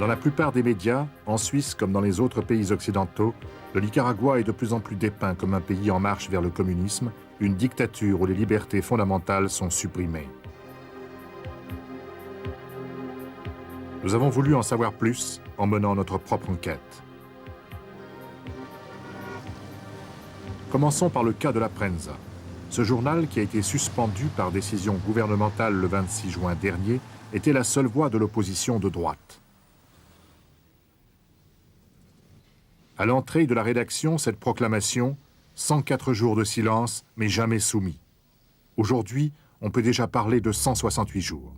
Dans la plupart des médias, en Suisse comme dans les autres pays occidentaux, le Nicaragua est de plus en plus dépeint comme un pays en marche vers le communisme, une dictature où les libertés fondamentales sont supprimées. Nous avons voulu en savoir plus en menant notre propre enquête. Commençons par le cas de la Prensa. Ce journal, qui a été suspendu par décision gouvernementale le 26 juin dernier, était la seule voix de l'opposition de droite. À l'entrée de la rédaction, cette proclamation, 104 jours de silence, mais jamais soumis. Aujourd'hui, on peut déjà parler de 168 jours.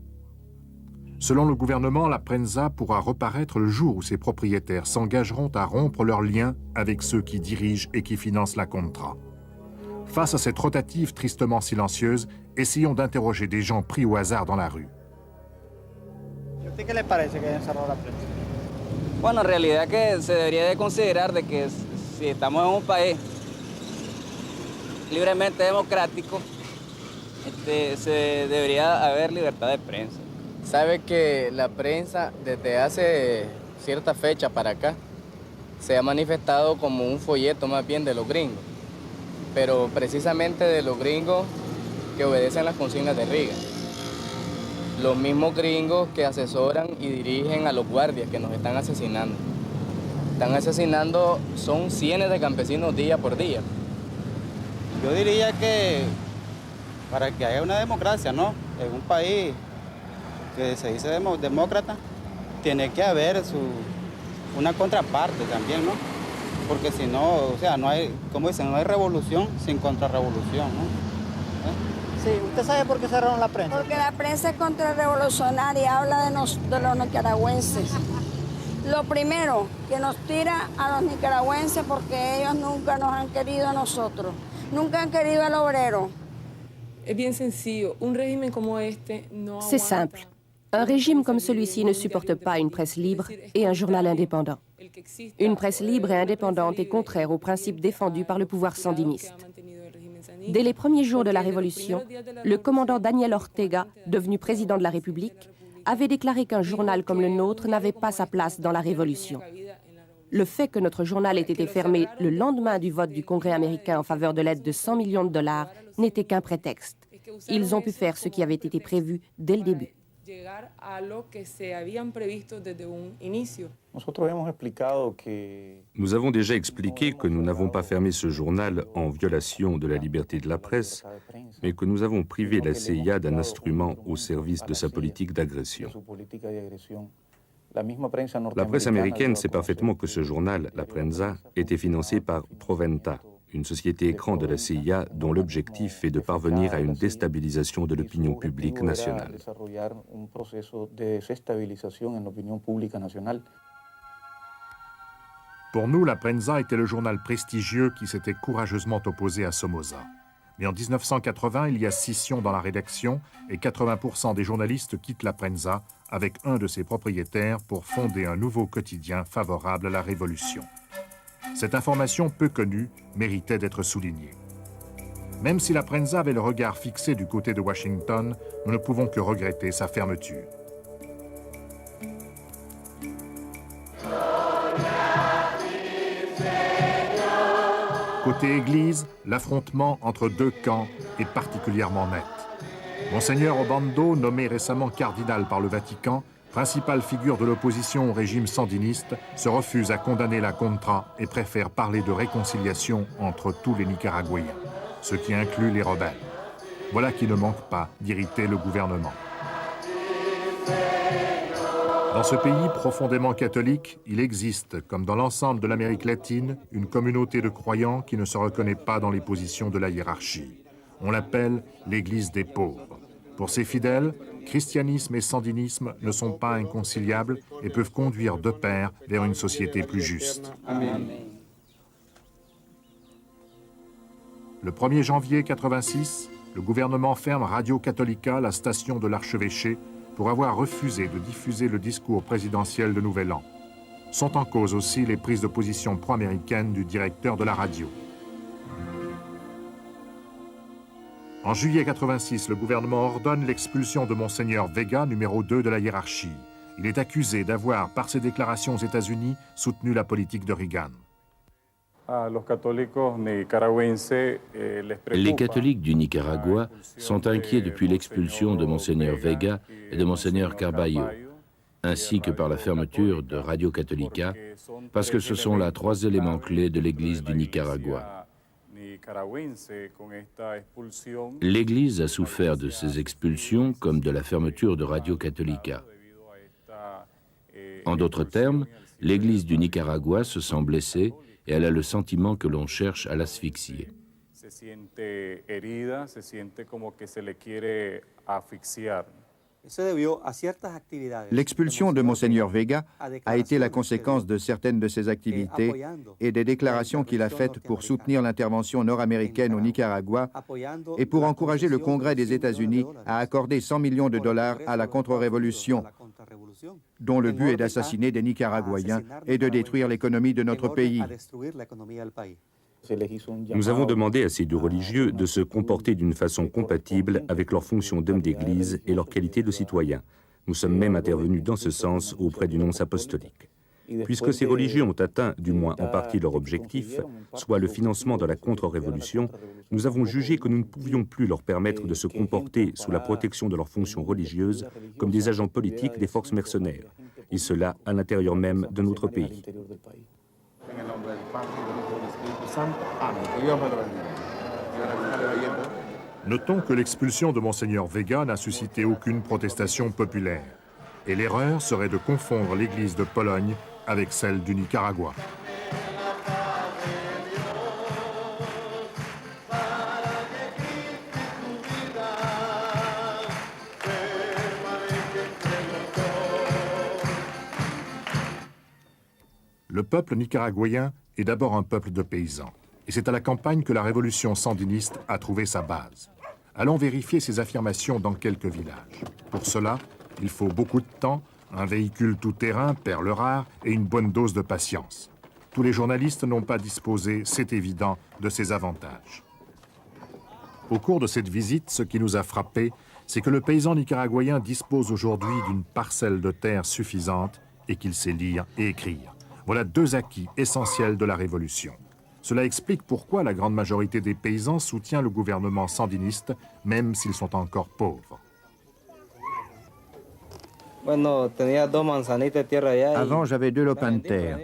Selon le gouvernement, la Prensa pourra reparaître le jour où ses propriétaires s'engageront à rompre leurs liens avec ceux qui dirigent et qui financent la Contra. Face à cette rotative tristement silencieuse, essayons d'interroger des gens pris au hasard dans la rue. ¿Qué le parece que hayan cerrado la prensa? Bueno, en realidad que se debería de considerar de que si estamos en un país libremente democrático, se debería haber libertad de prensa. Sabe que la prensa desde hace cierta fecha para acá se ha manifestado como un folleto más bien de los gringos, pero precisamente de los gringos que obedecen las consignas de Reagan. Los mismos gringos que asesoran y dirigen a los guardias que nos están asesinando. Están asesinando, son cientos de campesinos día por día. Yo diría que para que haya una democracia, ¿no? En un país que se dice demócrata, tiene que haber una contraparte también, ¿no? Porque si no, o sea, no hay, como dicen, no hay revolución sin contrarrevolución, ¿no? Sí, ¿usted sabe por qué cerraron la prensa? Porque la prensa es contrarrevolucionaria, habla de los nicaragüenses. Lo primero, que nos tira a los nicaragüenses porque ellos nunca nos han querido a nosotros, nunca han querido al obrero. Es bien sencillo, un régimen como este no C'est simple. Un régime comme celui-ci ne supporte pas une presse libre et un journal indépendant. Une presse libre et indépendante est contraire aux principes défendus par le pouvoir sandiniste. Dès les premiers jours de la Révolution, le commandant Daniel Ortega, devenu président de la République, avait déclaré qu'un journal comme le nôtre n'avait pas sa place dans la Révolution. Le fait que notre journal ait été fermé le lendemain du vote du Congrès américain en faveur de l'aide de 100 millions de dollars n'était qu'un prétexte. Ils ont pu faire ce qui avait été prévu dès le début. Nous avons déjà expliqué que nous n'avons pas fermé ce journal en violation de la liberté de la presse, mais que nous avons privé la CIA d'un instrument au service de sa politique d'agression. La presse américaine sait parfaitement que ce journal, la Prensa, était financé par Proventa, une société écran de la CIA dont l'objectif est de parvenir à une déstabilisation de l'opinion publique nationale. Pour nous, la Prensa était le journal prestigieux qui s'était courageusement opposé à Somoza. Mais en 1980, il y a scission dans la rédaction et 80% des journalistes quittent la Prensa avec un de ses propriétaires pour fonder un nouveau quotidien favorable à la révolution. Cette information peu connue méritait d'être soulignée. Même si la Prensa avait le regard fixé du côté de Washington, nous ne pouvons que regretter sa fermeture. Côté Église, l'affrontement entre deux camps est particulièrement net. Monseigneur Obando, nommé récemment cardinal par le Vatican, principale figure de l'opposition au régime sandiniste, se refuse à condamner la Contra et préfère parler de réconciliation entre tous les Nicaraguayens, ce qui inclut les rebelles. Voilà qui ne manque pas d'irriter le gouvernement. Dans ce pays profondément catholique, il existe, comme dans l'ensemble de l'Amérique latine, une communauté de croyants qui ne se reconnaît pas dans les positions de la hiérarchie. On l'appelle l'Église des pauvres. Pour ces fidèles, christianisme et sandinisme ne sont pas inconciliables et peuvent conduire de pair vers une société plus juste. Amen. Le 1er janvier 86, le gouvernement ferme Radio Católica, la station de l'archevêché, pour avoir refusé de diffuser le discours présidentiel de Nouvel An. Sont en cause aussi les prises de position pro-américaines du directeur de la radio. En juillet 86, le gouvernement ordonne l'expulsion de Monseigneur Vega, numéro 2 de la hiérarchie. Il est accusé d'avoir, par ses déclarations aux États-Unis, soutenu la politique de Reagan. Les catholiques du Nicaragua sont inquiets depuis l'expulsion de Monseigneur Vega et de Monseigneur Carballo, ainsi que par la fermeture de Radio Católica, parce que ce sont là 3 éléments clés de l'Église du Nicaragua. L'Église a souffert de ces expulsions comme de la fermeture de Radio Católica. En d'autres termes, l'Église du Nicaragua se sent blessée et elle a le sentiment que l'on cherche à l'asphyxier. L'expulsion de Monseigneur Vega a été la conséquence de certaines de ses activités et des déclarations qu'il a faites pour soutenir l'intervention nord-américaine au Nicaragua et pour encourager le Congrès des États-Unis à accorder 100 millions de dollars à la contre-révolution, dont le but est d'assassiner des Nicaraguayens et de détruire l'économie de notre pays. Nous avons demandé à ces 2 religieux de se comporter d'une façon compatible avec leur fonction d'homme d'Église et leur qualité de citoyen. Nous sommes même intervenus dans ce sens auprès du nonce apostolique. Puisque ces religieux ont atteint, du moins en partie, leur objectif, soit le financement de la contre-révolution, nous avons jugé que nous ne pouvions plus leur permettre de se comporter sous la protection de leurs fonctions religieuses comme des agents politiques des forces mercenaires, et cela à l'intérieur même de notre pays. Notons que l'expulsion de Monseigneur Vega n'a suscité aucune protestation populaire. Et l'erreur serait de confondre l'Église de Pologne avec celle du Nicaragua. Le peuple nicaraguayen est d'abord un peuple de paysans. Et c'est à la campagne que la révolution sandiniste a trouvé sa base. Allons vérifier ces affirmations dans quelques villages. Pour cela, il faut beaucoup de temps, un véhicule tout-terrain, perles rares et une bonne dose de patience. Tous les journalistes n'ont pas disposé, c'est évident, de ces avantages. Au cours de cette visite, ce qui nous a frappé, c'est que le paysan nicaraguayen dispose aujourd'hui d'une parcelle de terre suffisante et qu'il sait lire et écrire. Voilà 2 acquis essentiels de la Révolution. Cela explique pourquoi la grande majorité des paysans soutient le gouvernement sandiniste, même s'ils sont encore pauvres. Avant, j'avais 2 lopins de terre.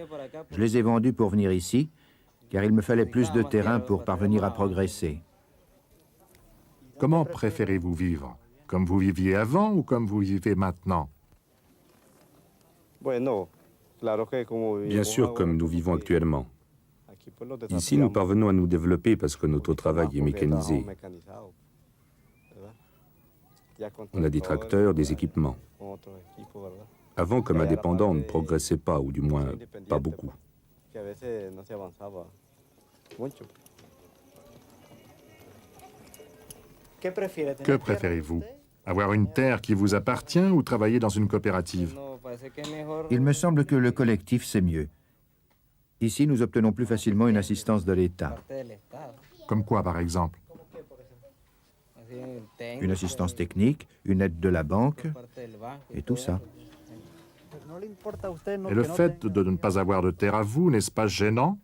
Je les ai vendus pour venir ici, car il me fallait plus de terrain pour parvenir à progresser. Comment préférez-vous vivre? Comme vous viviez avant ou comme vous vivez maintenant? Bien sûr, comme nous vivons actuellement. Ici, nous parvenons à nous développer parce que notre travail est mécanisé. On a des tracteurs, des équipements. Avant, comme indépendant, on ne progressait pas, ou du moins pas beaucoup. Que préférez-vous? Avoir une terre qui vous appartient ou travailler dans une coopérative? Il me semble que le collectif, c'est mieux. Ici, nous obtenons plus facilement une assistance de l'État. Comme quoi, par exemple? Une assistance technique, une aide de la banque, et tout ça. Et le fait de ne pas avoir de terre à vous, n'est-ce pas gênant?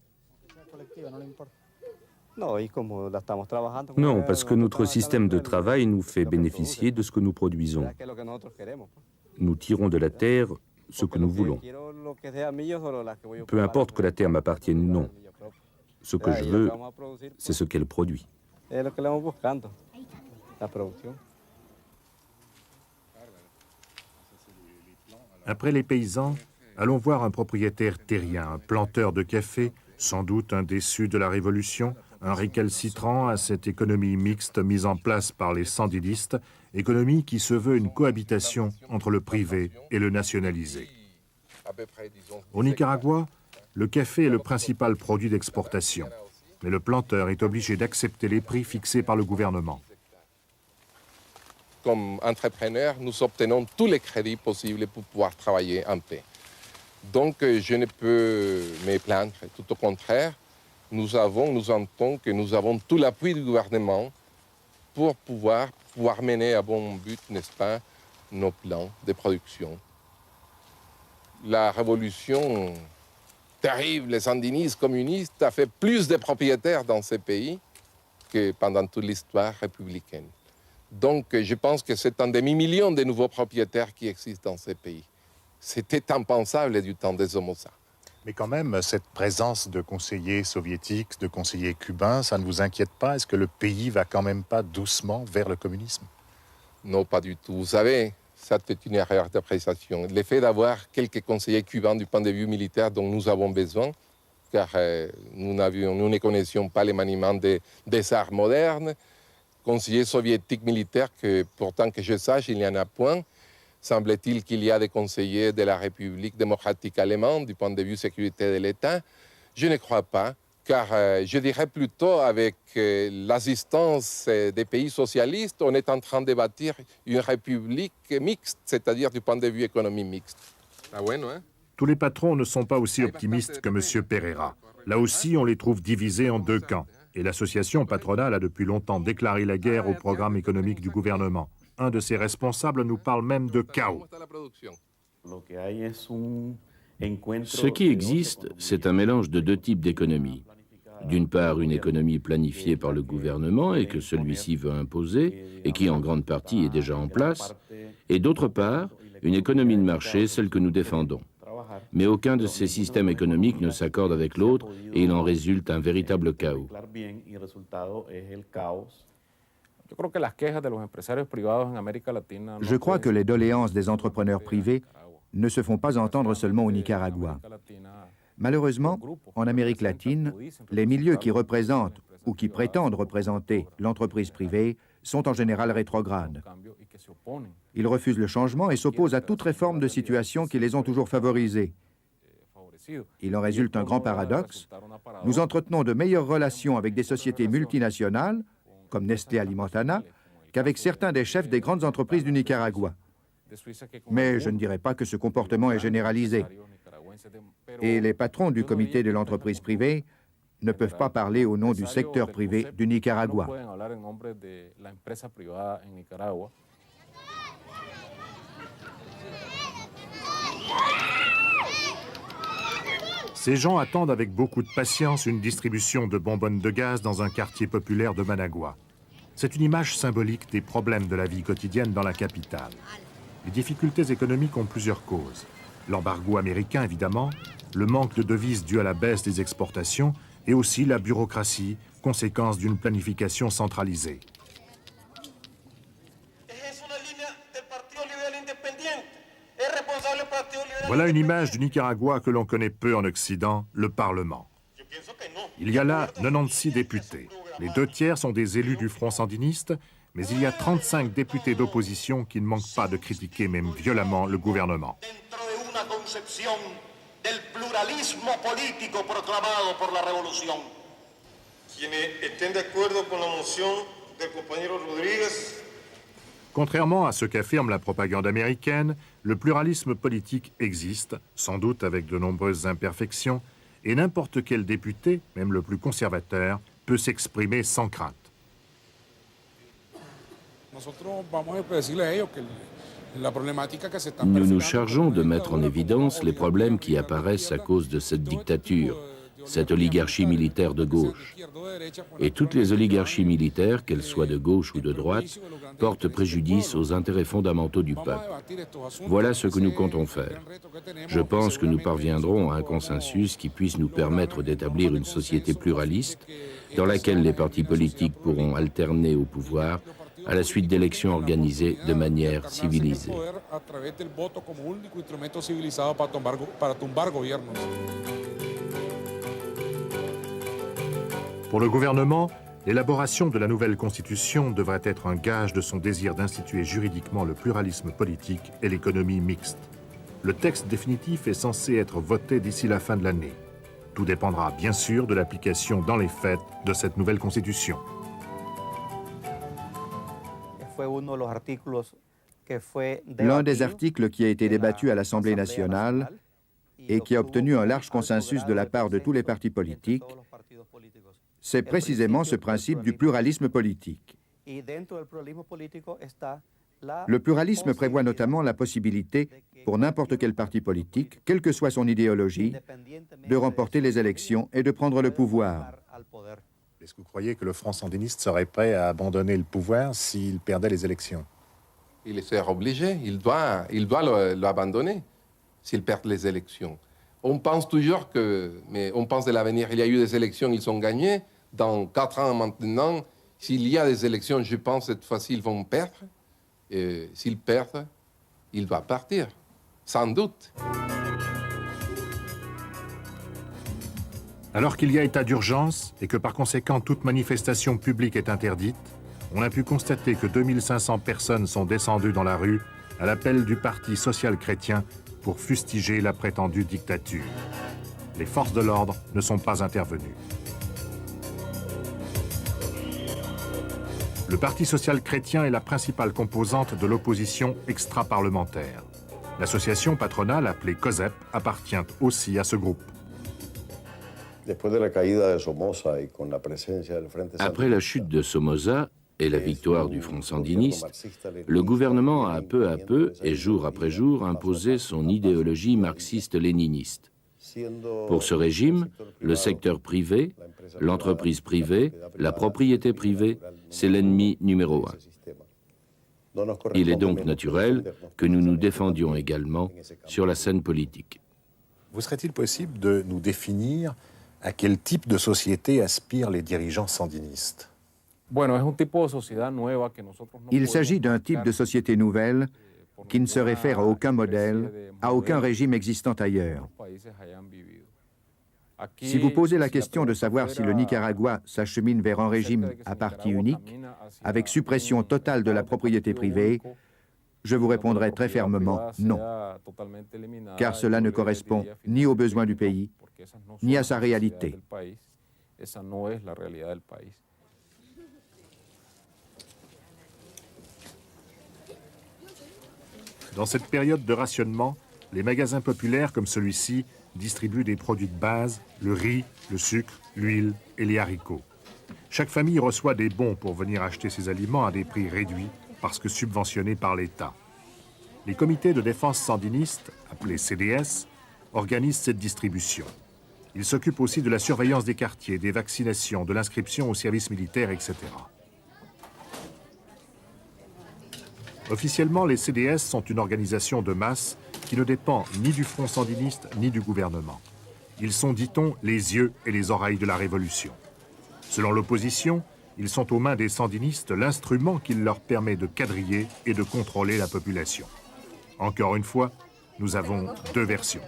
Non, parce que notre système de travail nous fait bénéficier de ce que nous produisons. Nous tirons de la terre ce que nous voulons. Peu importe que la terre m'appartienne ou non. Ce que je veux, c'est ce qu'elle produit. Après les paysans, allons voir un propriétaire terrien, un planteur de café, sans doute un déçu de la Révolution, un récalcitrant à cette économie mixte mise en place par les sandinistes, économie qui se veut une cohabitation entre le privé et le nationalisé. Au Nicaragua, le café est le principal produit d'exportation, mais le planteur est obligé d'accepter les prix fixés par le gouvernement. Comme entrepreneurs, nous obtenons tous les crédits possibles pour pouvoir travailler en paix. Donc, je ne peux me plaindre. Tout au contraire, nous entendons que nous avons tout l'appui du gouvernement pour pouvoir mener à bon but, n'est-ce pas, nos plans de production. la révolution terrible, les sandinistes, communistes, a fait plus de propriétaires dans ces pays que pendant toute l'histoire républicaine. Donc je pense que c'est un demi-million de nouveaux propriétaires qui existent dans ces pays. C'était impensable du temps des Somoza. Mais quand même, cette présence de conseillers soviétiques, de conseillers cubains, ça ne vous inquiète pas? Est-ce que le pays va quand même pas doucement vers le communisme? Non, pas du tout. Vous savez, ça c'est une erreur d'appréciation. Le fait d'avoir quelques conseillers cubains du point de vue militaire dont nous avons besoin, car nous ne connaissions pas les maniements des armes modernes, conseillers soviétiques militaires que pourtant que je sache, il n'y en a point. Semble-t-il qu'il y a des conseillers de la République démocratique allemande du point de vue sécurité de l'État. Je ne crois pas, car je dirais plutôt avec l'assistance des pays socialistes, on est en train de bâtir une république mixte, c'est-à-dire du point de vue économie mixte. Ah ouais, non, hein? Tous les patrons ne sont pas aussi optimistes que M. Pereira. Là aussi, on les trouve divisés en deux camps. Et l'association patronale a depuis longtemps déclaré la guerre au programme économique du gouvernement. Un de ses responsables nous parle même de chaos. Ce qui existe, c'est un mélange de deux types d'économies. D'une part, une économie planifiée par le gouvernement et que celui-ci veut imposer, et qui en grande partie est déjà en place, et d'autre part, une économie de marché, celle que nous défendons. Mais aucun de ces systèmes économiques ne s'accorde avec l'autre et il en résulte un véritable chaos. Je crois que les doléances des entrepreneurs privés ne se font pas entendre seulement au Nicaragua. Malheureusement, en Amérique latine, les milieux qui représentent ou qui prétendent représenter l'entreprise privée sont en général rétrogrades. Ils refusent le changement et s'opposent à toute réforme de situation qui les ont toujours favorisés. Il en résulte un grand paradoxe. Nous entretenons de meilleures relations avec des sociétés multinationales, comme Nestlé Alimentana, qu'avec certains des chefs des grandes entreprises du Nicaragua. Mais je ne dirais pas que ce comportement est généralisé. Et les patrons du comité de l'entreprise privée ne peuvent pas parler au nom du secteur privé du Nicaragua. Ces gens attendent avec beaucoup de patience une distribution de bonbonnes de gaz dans un quartier populaire de Managua. C'est une image symbolique des problèmes de la vie quotidienne dans la capitale. Les difficultés économiques ont plusieurs causes. L'embargo américain, évidemment, le manque de devises dû à la baisse des exportations et aussi la bureaucratie, conséquence d'une planification centralisée. Voilà une image du Nicaragua que l'on connaît peu en Occident, le Parlement. Il y a là 96 députés. Les 2/3 sont des élus du Front sandiniste, mais il y a 35 députés d'opposition qui ne manquent pas de critiquer même violemment le gouvernement. Contrairement à ce qu'affirme la propagande américaine, le pluralisme politique existe, sans doute avec de nombreuses imperfections, et n'importe quel député, même le plus conservateur, peut s'exprimer sans crainte. Nous nous chargeons de mettre en évidence les problèmes qui apparaissent à cause de cette dictature, cette oligarchie militaire de gauche. Et toutes les oligarchies militaires, qu'elles soient de gauche ou de droite, portent préjudice aux intérêts fondamentaux du peuple. Voilà ce que nous comptons faire. Je pense que nous parviendrons à un consensus qui puisse nous permettre d'établir une société pluraliste dans laquelle les partis politiques pourront alterner au pouvoir à la suite d'élections organisées de manière civilisée. Pour le gouvernement, l'élaboration de la nouvelle constitution devrait être un gage de son désir d'instituer juridiquement le pluralisme politique et l'économie mixte. Le texte définitif est censé être voté d'ici la fin de l'année. Tout dépendra bien sûr de l'application dans les faits de cette nouvelle constitution. L'un des articles qui a été débattu à l'Assemblée nationale et qui a obtenu un large consensus de la part de tous les partis politiques, c'est précisément ce principe du pluralisme politique. Le pluralisme prévoit notamment la possibilité pour n'importe quel parti politique, quelle que soit son idéologie, de remporter les élections et de prendre le pouvoir. Est-ce que vous croyez que le Front sandiniste serait prêt à abandonner le pouvoir s'il perdait les élections? Il sera obligé, il doit l'abandonner s'il perd les élections. On pense toujours mais on pense de l'avenir. Il y a eu des élections, ils ont gagné. Dans 4 ans maintenant, s'il y a des élections, je pense cette fois-ci, ils vont perdre. Et s'ils perdent, il doit partir, sans doute. Alors qu'il y a état d'urgence et que par conséquent toute manifestation publique est interdite, on a pu constater que 2500 personnes sont descendues dans la rue à l'appel du Parti social-chrétien pour fustiger la prétendue dictature. Les forces de l'ordre ne sont pas intervenues. Le Parti social-chrétien est la principale composante de l'opposition extra-parlementaire. L'association patronale appelée COSEP appartient aussi à ce groupe. Après la chute de Somoza et la victoire du Front sandiniste, le gouvernement a peu à peu et jour après jour imposé son idéologie marxiste-léniniste. Pour ce régime, le secteur privé, l'entreprise privée, la propriété privée, c'est l'ennemi numéro 1. Il est donc naturel que nous nous défendions également sur la scène politique. Vous serait-il possible de nous définir à quel type de société aspirent les dirigeants sandinistes? Il s'agit d'un type de société nouvelle qui ne se réfère à aucun modèle, à aucun régime existant ailleurs. Si vous posez la question de savoir si le Nicaragua s'achemine vers un régime à parti unique, avec suppression totale de la propriété privée, je vous répondrai très fermement non, car cela ne correspond ni aux besoins du pays, ni à sa réalité. Dans cette période de rationnement, les magasins populaires comme celui-ci distribuent des produits de base, le riz, le sucre, l'huile et les haricots. Chaque famille reçoit des bons pour venir acheter ses aliments à des prix réduits parce que subventionnés par l'État. Les comités de défense sandinistes, appelés CDS, organisent cette distribution. Ils s'occupent aussi de la surveillance des quartiers, des vaccinations, de l'inscription au service militaire, etc. Officiellement, les CDS sont une organisation de masse qui ne dépend ni du Front sandiniste ni du gouvernement. Ils sont, dit-on, les yeux et les oreilles de la révolution. Selon l'opposition, ils sont aux mains des sandinistes l'instrument qui leur permet de quadriller et de contrôler la population. Encore une fois, nous avons deux versions.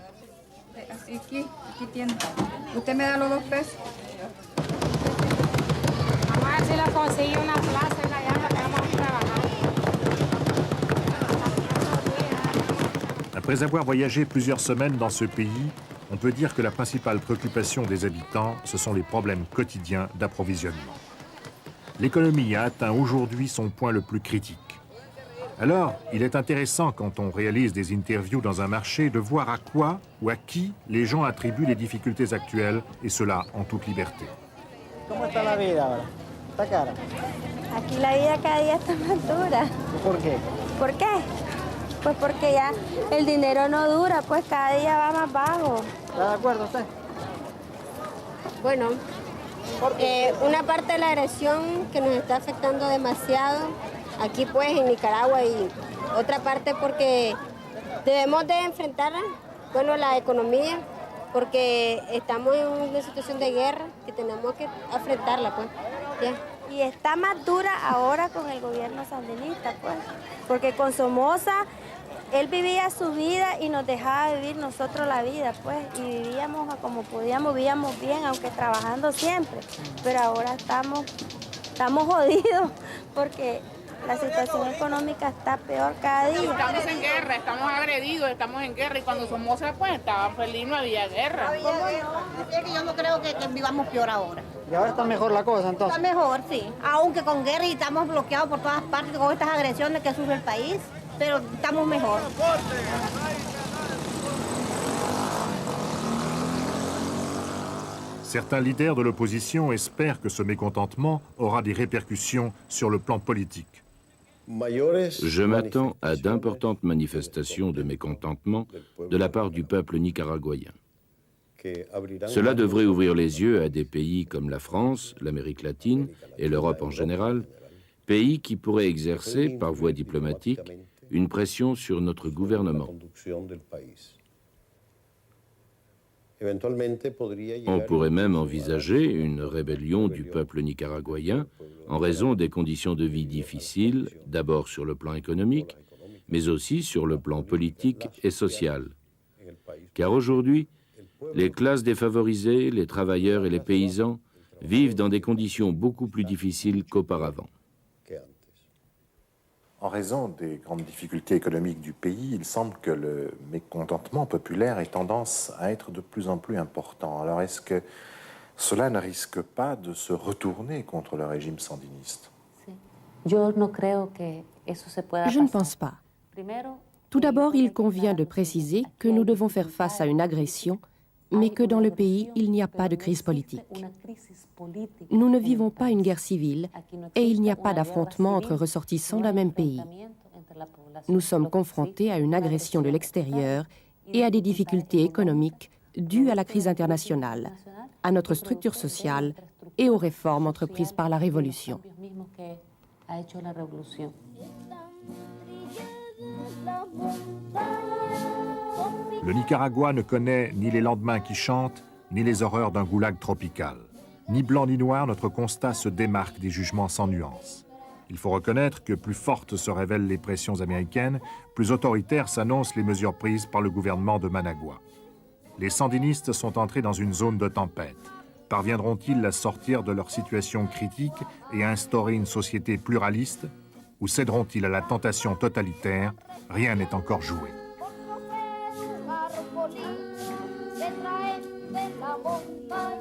Après avoir voyagé plusieurs semaines dans ce pays, on peut dire que la principale préoccupation des habitants, ce sont les problèmes quotidiens d'approvisionnement. L'économie a atteint aujourd'hui son point le plus critique. Alors, il est intéressant, quand on réalise des interviews dans un marché, de voir à quoi ou à qui les gens attribuent les difficultés actuelles, et cela en toute liberté. Comment está la vida ahora? ¿Está cara? Aquí la vida cada día está más dura. ¿Por qué? ¿Por qué? Pues porque ya el dinero no dura, pues cada día va más bajo. ¿Está de acuerdo usted? Bueno, una parte de la agresión que nos está afectando demasiado aquí pues en Nicaragua y otra parte porque debemos de enfrentar, bueno, la economía porque estamos en una situación de guerra que tenemos que enfrentarla pues, ¿ya? Y está más dura ahora con el gobierno sandinista, pues, porque con Somoza él vivía su vida y nos dejaba vivir nosotros la vida, pues, y vivíamos como podíamos, vivíamos bien, aunque trabajando siempre, pero ahora estamos jodidos porque la situación económica está peor cada día. Estamos en guerra, estamos agredidos, estamos en guerra y cuando Somoza pues estaba feliz, no había guerra. ¿Cómo no? Es que yo no creo que vivamos peor ahora. ¿Y ahora está mejor la cosa entonces? Está mejor, sí. Aunque con guerra y estamos bloqueados por todas partes con estas agresiones que sufre el país, pero estamos mejor. Certains leaders de l'opposition espèrent que ce mécontentement aura des répercussions sur le plan politique. Je m'attends à d'importantes manifestations de mécontentement de la part du peuple nicaraguayen. Cela devrait ouvrir les yeux à des pays comme la France, l'Amérique latine et l'Europe en général, pays qui pourraient exercer, par voie diplomatique, une pression sur notre gouvernement. On pourrait même envisager une rébellion du peuple nicaraguayen en raison des conditions de vie difficiles, d'abord sur le plan économique, mais aussi sur le plan politique et social. Car aujourd'hui, les classes défavorisées, les travailleurs et les paysans vivent dans des conditions beaucoup plus difficiles qu'auparavant. En raison des grandes difficultés économiques du pays, il semble que le mécontentement populaire ait tendance à être de plus en plus important. Alors est-ce que cela ne risque pas de se retourner contre le régime sandiniste? Je ne pense pas. Tout d'abord, il convient de préciser que nous devons faire face à une agression, mais que dans le pays, il n'y a pas de crise politique. Nous ne vivons pas une guerre civile et il n'y a pas d'affrontement entre ressortissants d'un même pays. Nous sommes confrontés à une agression de l'extérieur et à des difficultés économiques dues à la crise internationale, à notre structure sociale et aux réformes entreprises par la Révolution. Le Nicaragua ne connaît ni les lendemains qui chantent, ni les horreurs d'un goulag tropical. Ni blanc ni noir, notre constat se démarque des jugements sans nuance. Il faut reconnaître que plus fortes se révèlent les pressions américaines, plus autoritaires s'annoncent les mesures prises par le gouvernement de Managua. Les sandinistes sont entrés dans une zone de tempête. Parviendront-ils à sortir de leur situation critique et à instaurer une société pluraliste? Ou céderont-ils à la tentation totalitaire? Rien n'est encore joué. Se traen de la montaña.